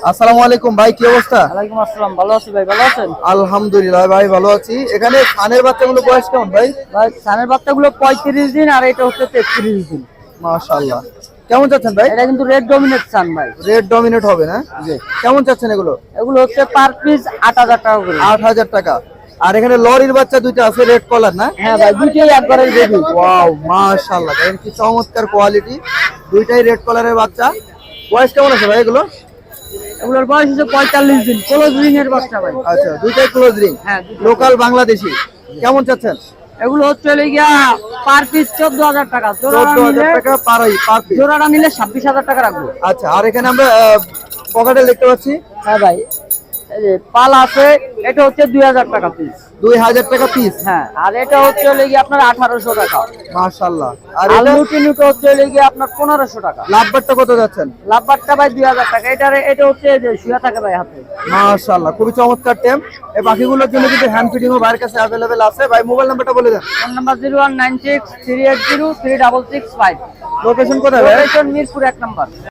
আসসালামু আলাইকুম ভাই, কি অবস্থা? ওয়ালাইকুম আসসালাম, ভালো আছি ভাই, ভালো আছেন? আলহামদুলিল্লাহ ভাই, ভালো আছি। এখানে ধানের বাচ্চাগুলো বয়স কেমন ভাই? ভাই ছানের বাচ্চাগুলো 35 দিন আর এটা হচ্ছে 33 দিন। মাশাআল্লাহ। কেমন চাচ্ছেন ভাই? এটা কিন্তু রেড ডমিনেট ছান ভাই। রেড ডমিনেট হবে না? জি। কেমন চাচ্ছেন এগুলো? এগুলো হচ্ছে পার পিস 8000 টাকা করে। 8000 টাকা। আর এখানে লরির বাচ্চা দুইটা আছে রেড কলার না? হ্যাঁ ভাই, দুইটাই একবারের বেবি। ওয়াও মাশাআল্লাহ, দেখেন কি চমৎকার কোয়ালিটি। দুইটাই রেড কলারের বাচ্চা। বয়স কেমন আছে ভাই এগুলো? এগুলোর বয়স হচ্ছে 45 দিন, ক্লোজ রিং এর বাচ্চা ভাই। আচ্ছা, দুইটাই ক্লোজ রিং। হ্যাঁ, লোকাল বাংলাদেশি। কেমন চাচ্ছেন? এগুলো হচ্ছে গিয়া পার পিস 14000 টাকা। 14000 টাকা পার পিস। জোড়াটা নিলে 26000 টাকা রাখবো। আচ্ছা, আর এখানে আমরা পকেটেল দেখতে পাচ্ছি। হ্যাঁ ভাই, এই যে পাল আছে, এটা হচ্ছে 2000 টাকা পিস। 2000 টাকা পিস। হ্যাঁ, আর এটা হচ্ছে গিয়ে আপনার 1800 টাকা। মাশাআল্লাহ। আর আর এটা লুটিনুটো হচ্ছে গিয়ে আপনার 1500 টাকা। লাভবারটা কত যাচ্ছেন? লাভবারটা ভাই 2000 টাকা। এটা হচ্ছে যে শুয়ে থাকে ভাই হাতে। মাশাআল্লাহ, খুবই চমৎকার টেম। এই পাখিগুলোর জন্য কিন্তু হ্যান্ড ফিডিং ও ভাইয়ের কাছে अवेलेबल আছে। ভাই মোবাইল নাম্বারটা বলে দেন। Phone number 01963803665। লোকেশন কোথায় ভাই? Location Mirpur 1 number.